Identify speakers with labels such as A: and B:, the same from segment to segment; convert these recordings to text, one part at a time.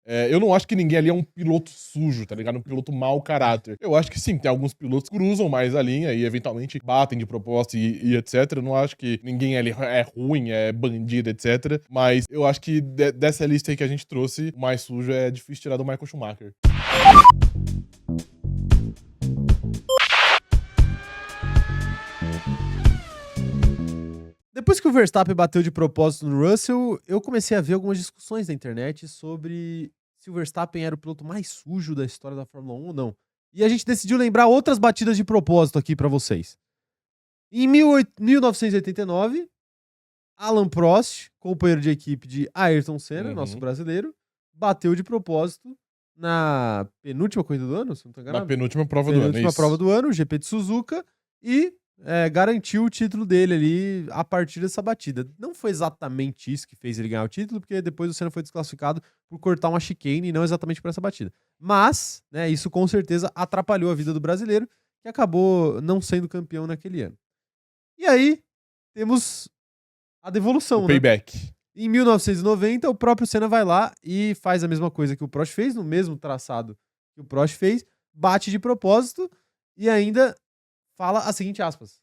A: Eu não acho que ninguém ali é um piloto sujo, tá ligado? Um piloto mau caráter. Eu acho que sim, tem alguns pilotos que cruzam mais a linha e eventualmente batem de propósito e etc. Eu não acho que ninguém ali é ruim, é bandido, etc. Mas eu acho que dessa lista aí que a gente trouxe, o mais sujo é difícil tirar do Michael Schumacher.
B: Depois que o Verstappen bateu de propósito no Russell, eu comecei a ver algumas discussões na internet sobre se o Verstappen era o piloto mais sujo da história da Fórmula 1 ou não. E a gente decidiu lembrar outras batidas de propósito aqui pra vocês. Em 1989, Alan Prost, companheiro de equipe de Ayrton Senna, nosso brasileiro, bateu de propósito na penúltima corrida do ano, se não tô enganado.
A: Na penúltima prova do ano,
B: Penúltima prova do ano, o GP de Suzuka, e garantiu o título dele ali a partir dessa batida. Não foi exatamente isso que fez ele ganhar o título, porque depois o Senna foi desclassificado por cortar uma chicane e não exatamente por essa batida. Mas, né, isso com certeza atrapalhou a vida do brasileiro, que acabou não sendo campeão naquele ano. E aí, temos a devolução,
A: o
B: né?
A: payback.
B: Em 1990, o próprio Senna vai lá e faz a mesma coisa que o Prost fez, no mesmo traçado que o Prost fez, bate de propósito e ainda fala a seguinte aspas.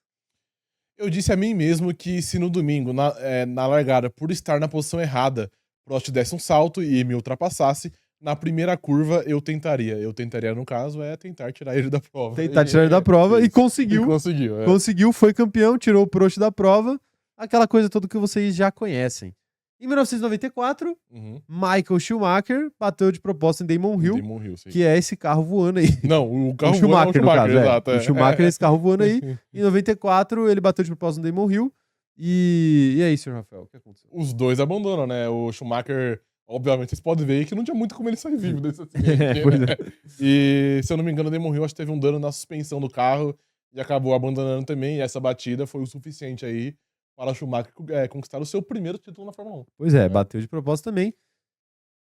A: Eu disse a mim mesmo que se no domingo, na largada, por estar na posição errada, Prost desse um salto e me ultrapassasse, na primeira curva eu tentaria. Eu tentaria, no caso, tentar tirar ele da prova.
B: Tentar tirar ele da prova e conseguiu.
A: Conseguiu.
B: Conseguiu, foi campeão, tirou o Prost da prova. Aquela coisa toda que vocês já conhecem. Em 1994, Michael Schumacher bateu de propósito em Damon Hill,
A: sim.
B: que é esse carro voando aí.
A: Não, o carro
B: o Schumacher,
A: voando é o Schumacher,
B: no caso,
A: exato.
B: O Schumacher é esse carro voando aí. Em 94, ele bateu de propósito no Damon Hill. E aí, senhor Rafael, o que aconteceu?
A: Os dois abandonam, né? O Schumacher, obviamente, vocês podem ver que não tinha muito como ele sair vivo desse acidente.
B: Pois
A: né? E, se eu não me engano, o Damon Hill acho que teve um dano na suspensão do carro e acabou abandonando também. E essa batida foi o suficiente aí para o Schumacher conquistar o seu primeiro título na Fórmula 1.
B: Pois é, bateu de propósito também.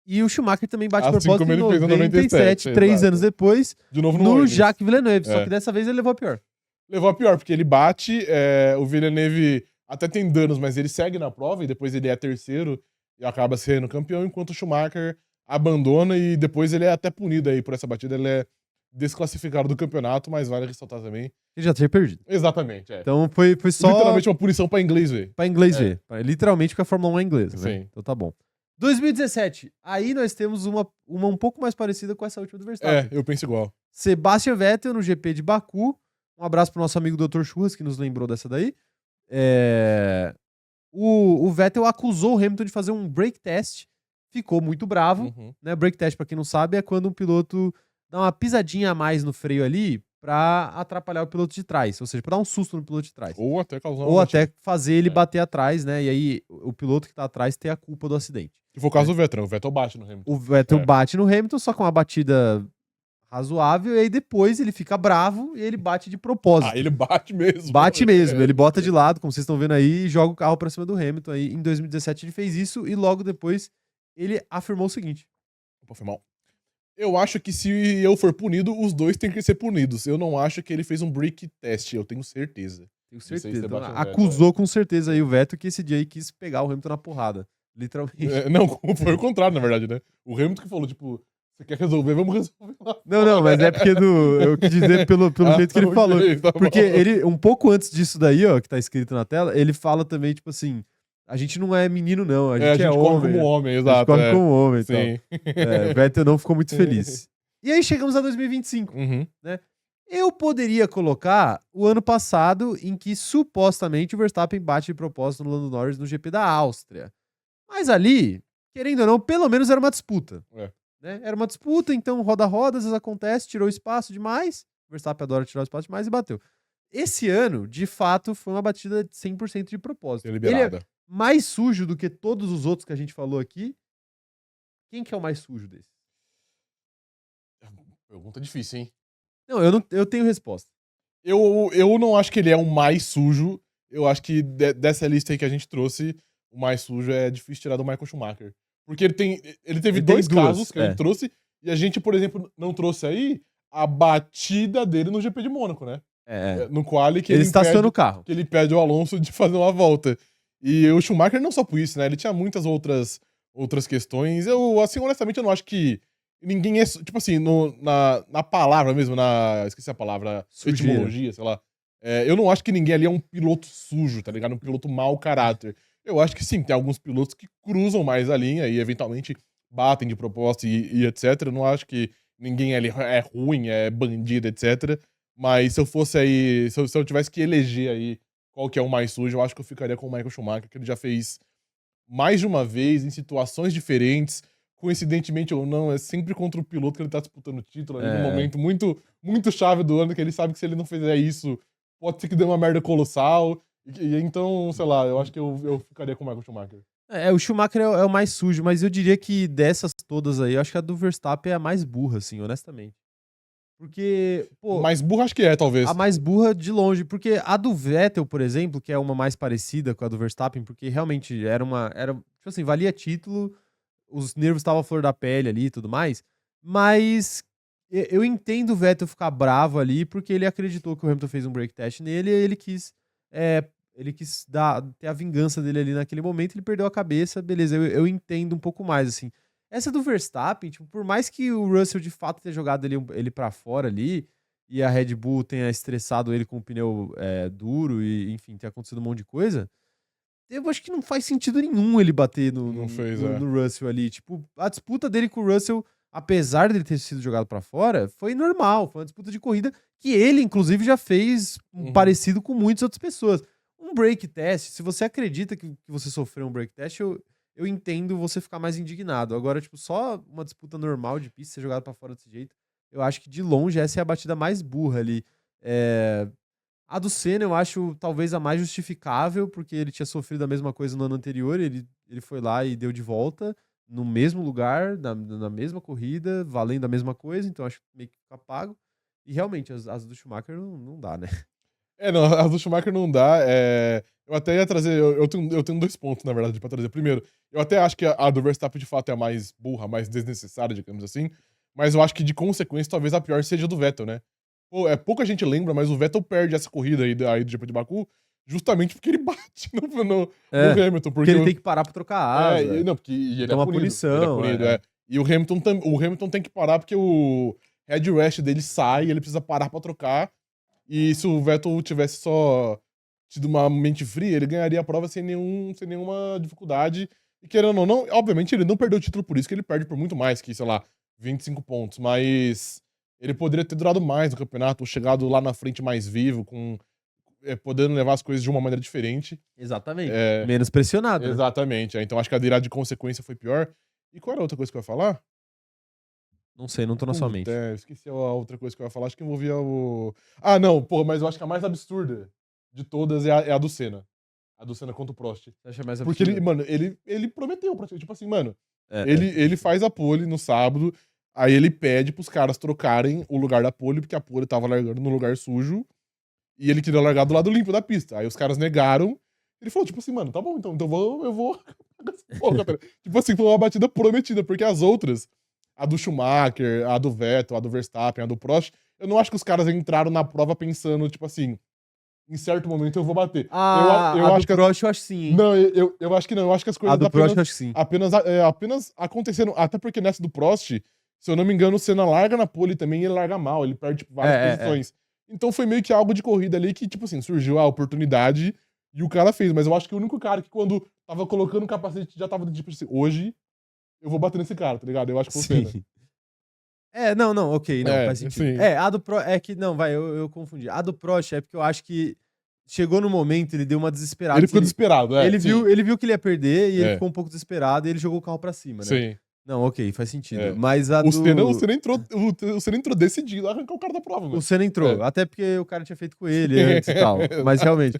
B: E o Schumacher também bate de
A: Assim
B: propósito
A: como ele fez em
B: 97, 3 anos depois,
A: de novo
B: no Jacques Villeneuve. Só que dessa vez ele levou a pior.
A: Levou a pior, porque ele bate, o Villeneuve até tem danos, mas ele segue na prova e depois ele é terceiro e acaba sendo campeão, enquanto o Schumacher abandona e depois ele é até punido aí por essa batida. Ele é desclassificado do campeonato, mas vale ressaltar também.
B: Ele já tinha perdido.
A: Exatamente,
B: Então foi só...
A: literalmente uma punição pra inglês ver.
B: Pra inglês ver. Literalmente porque a Fórmula 1 é inglesa, né?
A: Sim.
B: Então tá bom. 2017. Aí nós temos uma um pouco mais parecida com essa última do Verstappen.
A: Eu penso igual.
B: Sebastian Vettel no GP de Baku. Um abraço pro nosso amigo Dr. Churras, que nos lembrou dessa daí. O Vettel acusou o Hamilton de fazer um brake test. Ficou muito bravo. Né? Brake test, pra quem não sabe, é quando um piloto dá uma pisadinha a mais no freio ali pra atrapalhar o piloto de trás. Ou seja, pra dar um susto no piloto de trás.
A: Ou até causar
B: Ou até fazer ele bater atrás, né? E aí o piloto que tá atrás ter a culpa do acidente.
A: Se for o caso do Vettel, o Vettel bate no Hamilton.
B: O Vettel bate no Hamilton, só com uma batida razoável, e aí depois ele fica bravo e ele bate de propósito.
A: Ele bate mesmo.
B: Bate mesmo, ele bota de lado, como vocês estão vendo aí, e joga o carro pra cima do Hamilton. Aí em 2017 ele fez isso e logo depois ele afirmou o seguinte.
A: Foi mal. Eu acho que se eu for punido, os dois têm que ser punidos. Eu não acho que ele fez um brake test, eu tenho certeza.
B: Tenho certeza. Então, acusou com certeza aí o Vettel que esse dia aí quis pegar o Hamilton na porrada. Literalmente.
A: Não, foi o contrário, na verdade, né? O Hamilton que falou, tipo, você quer resolver, vamos resolver lá.
B: Não, mas é porque eu quis dizer pelo jeito que ele falou. Porque ele, um pouco antes disso daí, ó, que tá escrito na tela, ele fala também, tipo assim, a gente não é menino não, a gente é homem.
A: Come como homem, exato.
B: A gente come como homem,
A: sim.
B: O Vettel não ficou muito feliz. E aí chegamos a 2025, né? Eu poderia colocar o ano passado em que supostamente o Verstappen bate de propósito no Lando Norris no GP da Áustria. Mas ali, querendo ou não, pelo menos era uma disputa. Né? Era uma disputa, então roda-roda, às vezes acontece, tirou espaço demais. O Verstappen adora tirar o espaço demais e bateu. Esse ano, de fato, foi uma batida 100% de propósito. Ele é mais sujo do que todos os outros que a gente falou aqui. Quem que é o mais sujo desse?
A: Pergunta difícil, hein?
B: Não, eu tenho resposta.
A: Eu não acho que ele é o mais sujo. Eu acho que dessa lista aí que a gente trouxe, o mais sujo é difícil tirar do Michael Schumacher. Porque ele teve dois casos que a gente trouxe, e a gente, por exemplo, não trouxe aí a batida dele no GP de Mônaco, né? No quali que
B: ele estaciona o carro.
A: Que ele pede ao Alonso de fazer uma volta. E o Schumacher não só por isso, né? Ele tinha muitas outras outras questões. Eu, assim, honestamente, eu não acho que ninguém é, tipo assim, na palavra mesmo, esqueci a palavra,
B: Sujeira.
A: etimologia, sei lá. Eu não acho que ninguém ali é um piloto sujo, tá ligado? Um piloto mau caráter. Eu acho que sim, tem alguns pilotos que cruzam mais a linha e eventualmente batem de propósito e etc. Eu não acho que ninguém ali é ruim, é bandido, etc. Mas se eu fosse aí, se eu tivesse que eleger aí qual que é o mais sujo, eu acho que eu ficaria com o Michael Schumacher, que ele já fez mais de uma vez, em situações diferentes, coincidentemente ou não, é sempre contra o piloto que ele tá disputando o título, ali num momento muito, muito chave do ano, que ele sabe que se ele não fizer isso, pode ser que dê uma merda colossal. E então, sei lá, eu acho que eu ficaria com o Michael Schumacher.
B: O Schumacher é o mais sujo, mas eu diria que dessas todas aí, eu acho que a do Verstappen é a mais burra, assim, honestamente. Porque, pô,
A: Mais burra acho que é, talvez.
B: a mais burra de longe, porque a do Vettel, por exemplo, que é uma mais parecida com a do Verstappen, porque realmente tipo assim, valia título, os nervos estavam à flor da pele ali e tudo mais, mas eu entendo o Vettel ficar bravo ali, porque ele acreditou que o Hamilton fez um break test nele e ele quis ter a vingança dele ali naquele momento, ele perdeu a cabeça, beleza, eu entendo um pouco mais, assim. Essa do Verstappen, tipo, por mais que o Russell de fato tenha jogado ele pra fora ali, e a Red Bull tenha estressado ele com o pneu duro, e enfim, tenha acontecido um monte de coisa, eu acho que não faz sentido nenhum ele bater
A: Não fez,
B: no Russell ali. Tipo, a disputa dele com o Russell, apesar dele ter sido jogado pra fora, foi normal. Foi uma disputa de corrida que ele, inclusive, já fez parecido com muitas outras pessoas. Um break test, se você acredita que você sofreu um break test, eu entendo você ficar mais indignado. Agora, tipo, só uma disputa normal de pista ser jogado pra fora desse jeito, eu acho que de longe essa é a batida mais burra ali. A do Senna eu acho talvez a mais justificável, porque ele tinha sofrido a mesma coisa no ano anterior, ele foi lá e deu de volta no mesmo lugar, na mesma corrida, valendo a mesma coisa, então acho que meio que fica pago. E realmente, as do Schumacher não dá, né?
A: Não, as do Schumacher não dá. Eu até ia trazer. Eu tenho 2 pontos, na verdade, pra trazer. Primeiro, eu até acho que a do Verstappen de fato é a mais burra, mais desnecessária, digamos assim. Mas eu acho que de consequência, talvez a pior seja a do Vettel, né? Pô, pouca gente lembra, mas o Vettel perde essa corrida aí do GP de Baku justamente porque ele bate no Hamilton.
B: Porque ele tem que parar pra trocar asa.
A: Não, porque ele é
B: uma
A: punido.
B: punição.
A: Ele é punido, E o Hamilton tem que parar porque o headrest dele sai, ele precisa parar pra trocar. E se o Vettel tivesse só tido uma mente fria, ele ganharia a prova sem nenhuma dificuldade. E querendo ou não, obviamente ele não perdeu o título por isso, que ele perde por muito mais que, sei lá, 25 pontos. Mas ele poderia ter durado mais no campeonato, ou chegado lá na frente mais vivo, podendo levar as coisas de uma maneira diferente.
B: Exatamente. Menos pressionado, né?
A: Exatamente. Então acho que a virada de consequência foi pior. E qual era a outra coisa que eu ia falar?
B: Não sei, não tô na sua mente.
A: Esqueci a outra coisa que eu ia falar. Acho que envolvia o. Ah, não, porra, mas eu acho que a mais absurda de todas é a do Senna. A do Senna contra o Prost.
B: Você acha mais absurda?
A: Porque ele, mano, ele prometeu praticamente. Tipo assim, mano, ele faz a pole no sábado, aí ele pede pros caras trocarem o lugar da pole, porque a pole tava largando no lugar sujo, e ele queria largar do lado limpo da pista. Aí os caras negaram. Ele falou, tipo assim, mano, tá bom, então eu vou. Porra, tipo assim, foi uma batida prometida, porque as outras. A do Schumacher, a do Vettel, a do Verstappen, a do Prost, eu não acho que os caras entraram na prova pensando, tipo assim, em certo momento eu vou bater. Eu
B: acho do Prost eu acho sim, hein?
A: Não, eu acho que não. Eu acho que as coisas
B: a do Prost eu acho sim.
A: apenas aconteceram. Até porque nessa do Prost, se eu não me engano, o Senna larga na pole também e ele larga mal. Ele perde tipo, várias posições. Então foi meio que algo de corrida ali que, tipo assim, surgiu a oportunidade e o cara fez. Mas eu acho que o único cara que quando tava colocando o capacete já tava tipo assim, hoje eu vou bater nesse cara, tá ligado? Eu acho que foi o Senna.
B: Não, ok, não, faz sentido.
A: Sim.
B: A do Prost, eu confundi. A do Prost é porque eu acho que chegou no momento, ele deu uma desesperada.
A: Ele ficou desesperado,
B: ele viu que ele ia perder e ele ficou um pouco desesperado e ele jogou o carro pra cima, né?
A: Sim.
B: Não, ok, faz sentido. Mas a
A: o Senna entrou decidido a arrancar o cara da prova, mano.
B: O Senna entrou, até porque o cara tinha feito com ele antes e tal. Mas realmente,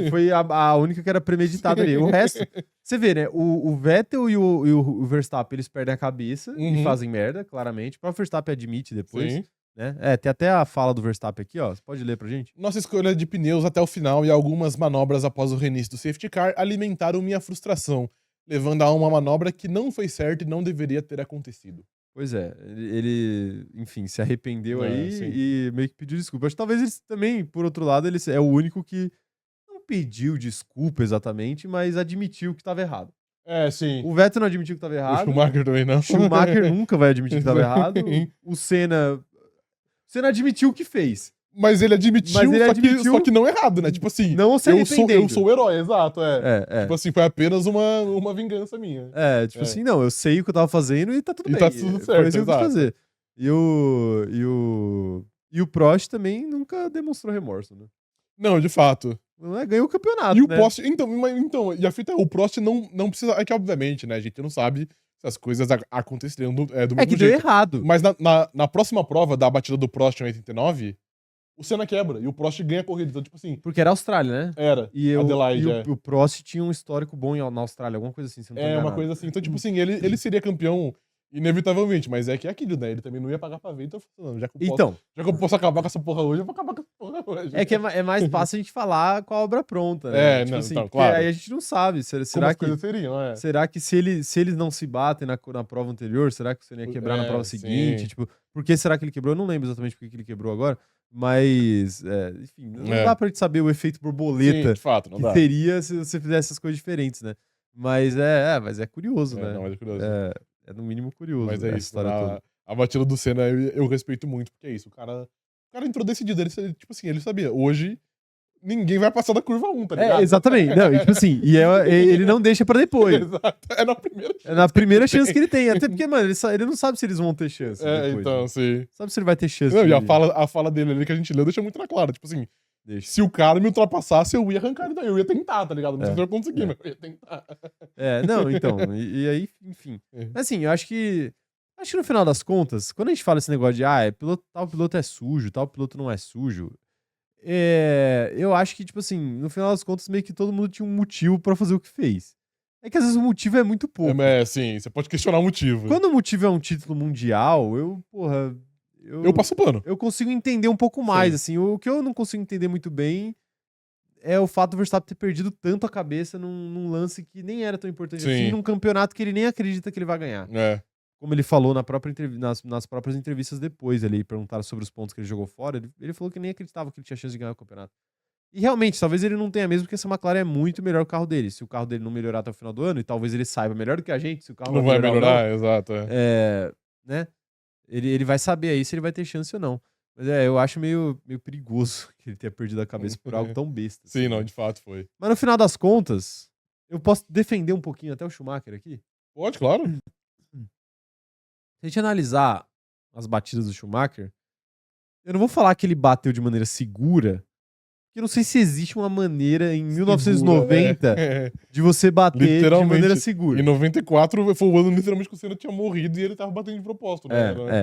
B: foi a única que era premeditada ali. O resto, você vê, né? O Vettel e o Verstappen, eles perdem a cabeça e fazem merda, claramente. O próprio Verstappen admite depois.
A: Sim.
B: Né? Tem até a fala do Verstappen aqui, ó. Você pode ler pra gente?
A: Nossa escolha de pneus até o final e algumas manobras após o reinício do safety car alimentaram minha frustração, levando a uma manobra que não foi certa e não deveria ter acontecido.
B: Pois é, ele enfim, se arrependeu aí e meio que pediu desculpa. Acho que talvez ele também, por outro lado, ele é o único que não pediu desculpa exatamente, mas admitiu que estava errado.
A: Sim.
B: O Vettel não admitiu que tava errado.
A: O Schumacher também não.
B: O Schumacher nunca vai admitir que tava errado. O Senna admitiu o que fez.
A: Mas ele admitiu, só que não errado, né? Tipo assim,
B: não se
A: eu sou o herói, exato,
B: Tipo
A: assim, foi apenas uma vingança minha.
B: Assim, não, eu sei o que eu tava fazendo e tá tudo bem.
A: Tá tudo certo,
B: foi isso que eu quis fazer. E o Prost também nunca demonstrou remorso, né?
A: Não, de fato.
B: Ganhou o campeonato,
A: e o
B: né?
A: Prost, então, e a fita é, o Prost não precisa, é que obviamente, né, a gente não sabe se as coisas aconteceriam do mesmo jeito.
B: Que deu errado.
A: Mas na próxima prova da batida do Prost em 89, o Senna quebra e o Prost ganha a corrida. Então, tipo assim...
B: Porque era Austrália, né?
A: Era,
B: Adelaide, o Prost tinha um histórico bom na Austrália, alguma coisa assim, se não tô enganado.
A: Uma coisa assim. Então, tipo assim, ele seria campeão inevitavelmente, mas é que é aquilo, né? Ele também não ia pagar pra ver, então já que eu posso acabar com essa porra hoje, eu vou acabar com essa porra hoje.
B: É que é mais fácil a gente falar com a obra pronta, né?
A: Então, claro.
B: Aí a gente não sabe. Será que
A: seriam,
B: será que se eles não se batem na prova anterior, será que você ia quebrar na prova seguinte?
A: Sim.
B: Tipo, por que será que ele quebrou? Eu não lembro exatamente por que ele quebrou agora, mas, enfim, não dá pra gente saber o efeito borboleta.
A: Sim, de fato, não dá.
B: Teria se você fizesse essas coisas diferentes, né? Mas é curioso, né?
A: Não, mas é curioso.
B: É no mínimo curioso.
A: Mas é isso, a batida do Senna eu respeito muito, porque é isso, o cara entrou decidido, ele, tipo assim, ele sabia, hoje ninguém vai passar da curva 1, tá ligado?
B: Exatamente, não, tipo assim, ele não deixa pra depois.
A: Exato, é na primeira chance.
B: É na primeira chance que ele tem, até porque, mano, ele não sabe se eles vão ter chance depois,
A: então,
B: né?
A: sim.
B: Sabe se ele vai ter chance.
A: Não, e a fala dele ali que a gente leu deixa muito na clara, tipo assim, se o cara me ultrapassasse, eu ia arrancar ele daí, eu ia tentar, tá ligado? Não sei se eu ia conseguir, mas eu ia tentar.
B: Não, então, e aí, enfim. Assim, eu acho que no final das contas, quando a gente fala esse negócio de tal piloto é sujo, tal piloto não é sujo, eu acho que, tipo assim, no final das contas, meio que todo mundo tinha um motivo pra fazer o que fez. É que às vezes o motivo é muito pouco.
A: Sim, você pode questionar o motivo.
B: Quando o motivo é um título mundial, eu
A: passo o pano.
B: Eu consigo entender um pouco mais, assim. O que eu não consigo entender muito bem é o fato do Verstappen ter perdido tanto a cabeça num lance que nem era tão importante assim, num campeonato que ele nem acredita que ele vai ganhar. Como ele falou nas próprias entrevistas depois, ele perguntaram sobre os pontos que ele jogou fora, ele falou que nem acreditava que ele tinha chance de ganhar o campeonato. E realmente, talvez ele não tenha mesmo, porque essa McLaren é muito melhor que o carro dele. Se o carro dele não melhorar até o final do ano, e talvez ele saiba melhor do que a gente, se o carro
A: não vai melhorar,
B: não,
A: exato.
B: Né? Ele vai saber aí se ele vai ter chance ou não. Mas eu acho meio perigoso que ele tenha perdido a cabeça por algo tão besta.
A: Sim, não, de fato foi.
B: Mas no final das contas, eu posso defender um pouquinho até o Schumacher aqui?
A: Pode, claro.
B: Se a gente analisar as batidas do Schumacher, eu não vou falar que ele bateu de maneira segura, porque eu não sei se existe uma maneira em 1990 de você bater de maneira segura.
A: Em 94 foi o ano literalmente que o Senna tinha morrido e ele tava batendo de propósito.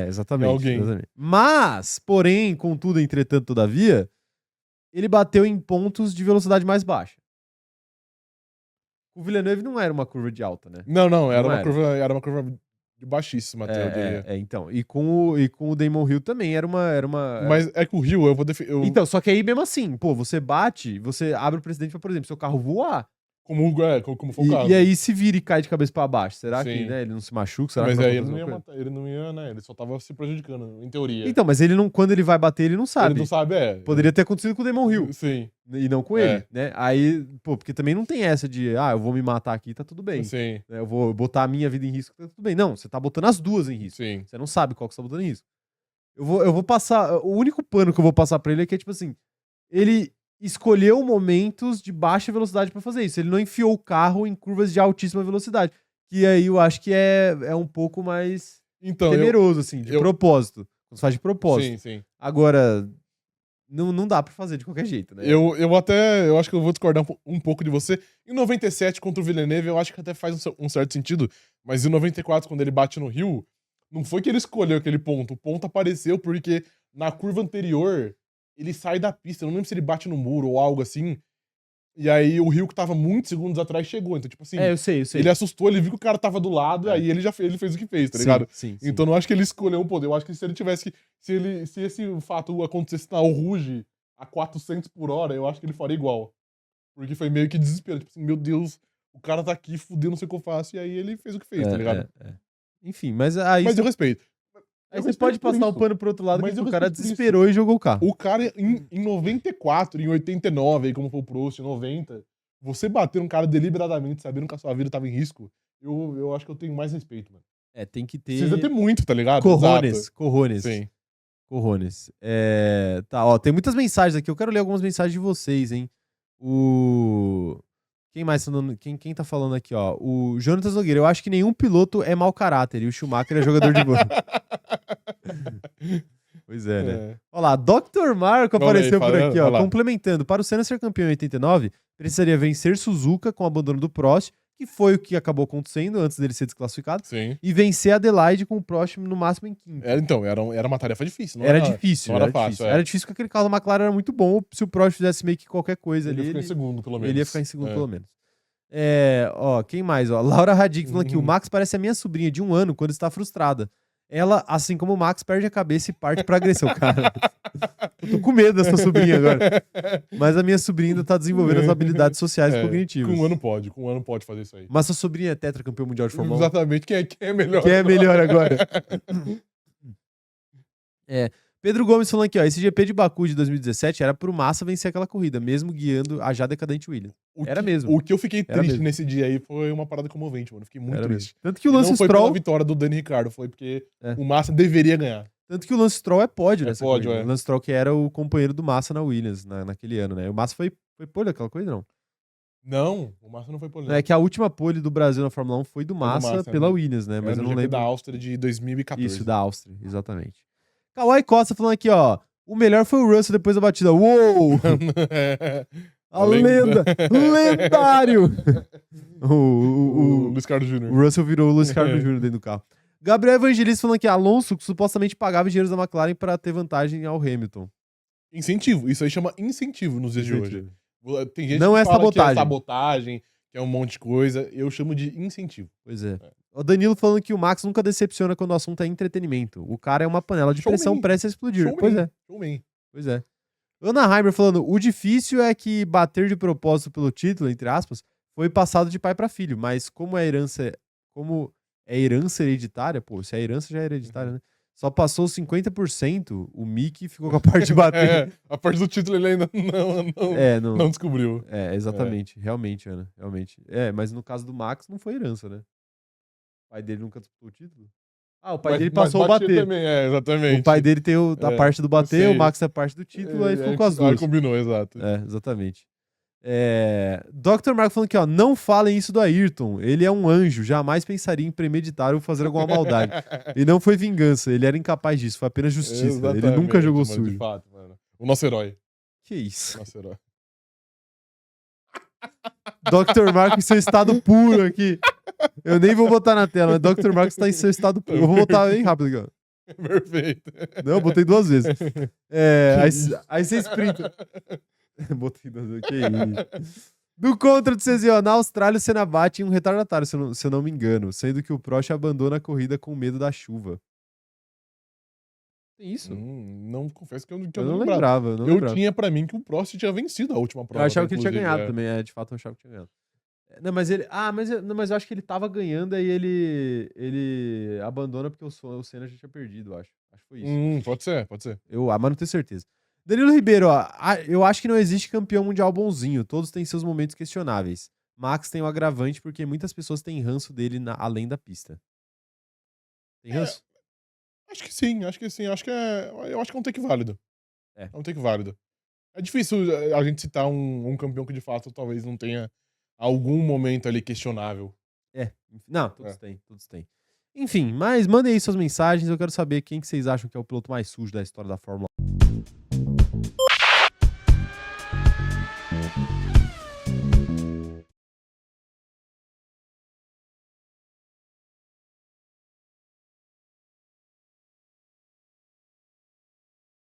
B: Exatamente. Mas, porém, contudo, entretanto, todavia, ele bateu em pontos de velocidade mais baixa. O Villeneuve não era uma curva de alta, né?
A: Não, era uma curva de baixíssima, até, eu diria.
B: Então. E com o Damon Hill também era uma...
A: Mas é que o Hill, eu vou defender...
B: Então, só que aí mesmo assim, pô, você bate, você abre o precedente pra, por exemplo, seu carro voar.
A: Como foi o caso.
B: E aí se vira e cai de cabeça pra baixo. Será
A: Sim.
B: que, né, ele não se machuca? Será
A: mas
B: que
A: aí ele não ia, né? Ele só tava se prejudicando, em teoria.
B: Então, mas quando ele vai bater, ele não sabe.
A: Ele não sabe,
B: Poderia ter acontecido com o Damon Hill.
A: Sim.
B: E não com ele, né? Aí, pô, porque também não tem essa de, eu vou me matar aqui, tá tudo bem.
A: Sim.
B: Eu vou botar a minha vida em risco, tá tudo bem. Não, você tá botando as duas em risco.
A: Sim.
B: Você não sabe qual que você tá botando em risco. Eu vou passar... O único pano que eu vou passar pra ele é que é, tipo assim, ele escolheu momentos de baixa velocidade pra fazer isso. Ele não enfiou o carro em curvas de altíssima velocidade. Que aí eu acho que é um pouco mais temeroso, assim, de propósito. Quando você faz de propósito.
A: Sim.
B: Agora, não dá pra fazer de qualquer jeito, né?
A: Eu acho que eu vou discordar um pouco de você. Em 97, contra o Villeneuve, eu acho que até faz um certo sentido. Mas em 94, quando ele bate no Rio, não foi que ele escolheu aquele ponto. O ponto apareceu porque na curva anterior... ele sai da pista, eu não lembro se ele bate no muro ou algo assim, e aí o Rio que tava muitos segundos atrás chegou, então tipo assim...
B: eu sei.
A: Ele assustou, ele viu que o cara tava do lado, aí ele fez o que fez, tá ligado?
B: Sim.
A: Então não acho que ele escolheu um poder, eu acho que se ele tivesse... Se esse fato acontecesse na Rouge a 400 por hora, eu acho que ele faria igual. Porque foi meio que desespero, tipo assim, meu Deus, o cara tá aqui, fudeu, não sei o que eu faço, e aí ele fez o que fez, tá ligado?
B: Enfim, mas aí...
A: Mas eu respeito.
B: Aí você pode passar o pano pro outro lado,
A: mas
B: que o cara desesperou e jogou o carro.
A: O cara, em 94, em 89, aí como foi o Prost, em 90, você bater um cara deliberadamente, sabendo que a sua vida tava em risco, eu acho que eu tenho mais respeito, mano.
B: Tem que ter...
A: Precisa ter muito, tá ligado?
B: Corrones.
A: Sim.
B: Corrones. Tá, ó, tem muitas mensagens aqui. Eu quero ler algumas mensagens de vocês, hein? Quem mais tá falando? Quem tá falando aqui, ó? O Jonatas Nogueira. Eu acho que nenhum piloto é mau caráter e o Schumacher é jogador de bola. Pois é, né? Olha lá, Dr. Marco apareceu por aqui, ó. Complementando. Para o Senna ser campeão em 89, precisaria vencer Suzuka com o abandono do Prost, que foi o que acabou acontecendo antes dele ser desclassificado.
A: Sim.
B: E vencer Adelaide com o Prost no máximo em quinto.
A: Então, era uma tarefa difícil.
B: Era difícil.
A: Não era fácil.
B: Era difícil porque aquele carro da McLaren era muito bom. Se o Prost fizesse meio que qualquer coisa
A: ele
B: ali...
A: Ele ia ficar em segundo, pelo menos.
B: Ele ia ficar em segundo, pelo menos. Ó, quem mais? Ó, Laura Radic falando que o Max parece a minha sobrinha de 1 ano quando está frustrada. Ela, assim como o Max, perde a cabeça e parte pra agressão. Cara, eu tô com medo dessa sobrinha agora. Mas a minha sobrinha ainda tá desenvolvendo as habilidades sociais e cognitivas.
A: Com 1 ano pode fazer isso aí.
B: Mas sua sobrinha é tetracampeão mundial de Fórmula 1?
A: Exatamente. Quem é melhor?
B: Quem é melhor agora? Pedro Gomes falando aqui, ó. Esse GP de Baku de 2017 era pro Massa vencer aquela corrida, mesmo guiando a já decadente Williams. Mesmo.
A: O que eu fiquei triste nesse dia aí foi uma parada comovente, mano. Fiquei muito triste.
B: Tanto que o Lance Stroll...
A: Não foi pela vitória do Dani Ricciardo, foi porque o Massa deveria ganhar.
B: Tanto que o Lance Stroll é pódio nessa
A: pódio,
B: corrida. O Lance Stroll que era o companheiro do Massa na Williams naquele ano, né? O Massa foi pole daquela coisa, não?
A: Não, o Massa não foi pole.
B: É que a última pole do Brasil na Fórmula 1 foi do Massa pela Williams, né? Mas eu não lembro.
A: Da Áustria de 2014.
B: Isso, da Áustria, exatamente. Kawhi Costa falando aqui, ó. O melhor foi o Russell depois da batida. Uou! A lenda! Lendário!
A: O Luiz Carlos Jr.
B: O Russell virou o Luiz Carlos Jr. dentro do carro. Gabriel Evangelista falando que Alonso supostamente pagava dinheiro da McLaren para ter vantagem ao Hamilton.
A: Incentivo. Isso aí chama incentivo nos dias de hoje. Tem gente
B: não
A: que
B: é
A: fala
B: sabotagem.
A: que é sabotagem, que é um monte de coisa. Eu chamo de incentivo.
B: Pois é. O Danilo falando que o Max nunca decepciona quando o assunto é entretenimento. O cara é uma panela de pressão prestes a explodir. Pois é. Ana Heimer falando, o difícil é que bater de propósito pelo título, entre aspas, foi passado de pai para filho, mas como é herança hereditária, pô, se a herança já é hereditária, né? Só passou 50%, o Mickey ficou com a parte de bater.
A: A parte do título ele ainda não descobriu.
B: Exatamente. Realmente, Ana. Realmente. Mas no caso do Max não foi herança, né? O pai dele nunca disputou o título? O pai dele passou o bater.
A: Também, exatamente.
B: O pai dele tem a parte do bater, o Max tem a parte do título, aí ficou com as duas.
A: Aí combinou, exato.
B: Exatamente. Dr. Marco falando aqui, ó, não falem isso do Ayrton, ele é um anjo, jamais pensaria em premeditar ou fazer alguma maldade. E não foi vingança, ele era incapaz disso, foi apenas justiça. Ele nunca jogou sujo.
A: De fato, mano. O nosso herói.
B: Que isso?
A: Nosso herói.
B: Dr. Marco em seu estado puro aqui. Eu nem vou botar na tela, mas Dr. Marco está em seu estado puro. Eu vou botar bem rápido aqui, ó.
A: Perfeito.
B: Não, eu botei 2 vezes. Aí você sprinta. Botei 2 vezes. Que isso. Do contra do Cezio, na Austrália o Senna bate em um retardatário, se eu não me engano, sendo que o Prost abandona a corrida com medo da chuva. Tem isso?
A: Não, confesso que eu
B: não lembrava. Eu
A: tinha pra mim que o Prost tinha vencido a última prova.
B: Eu achava que ele tinha ganhado também, de fato eu achava que tinha ganhado. Não, mas ele. Mas eu acho que ele tava ganhando aí ele abandona porque o Senna já tinha perdido, eu acho. Acho que foi isso.
A: Pode ser.
B: Mas não tenho certeza. Danilo Ribeiro, ó. Eu acho que não existe campeão mundial bonzinho. Todos têm seus momentos questionáveis. Max tem um agravante porque muitas pessoas têm ranço dele além da pista. Tem ranço?
A: Acho que sim. Eu acho que é um take válido. É um take válido. É difícil a gente citar um campeão que de fato talvez não tenha algum momento ali questionável.
B: Não, todos têm. Enfim, mas mandem aí suas mensagens, eu quero saber quem que vocês acham que é o piloto mais sujo da história da Fórmula 1.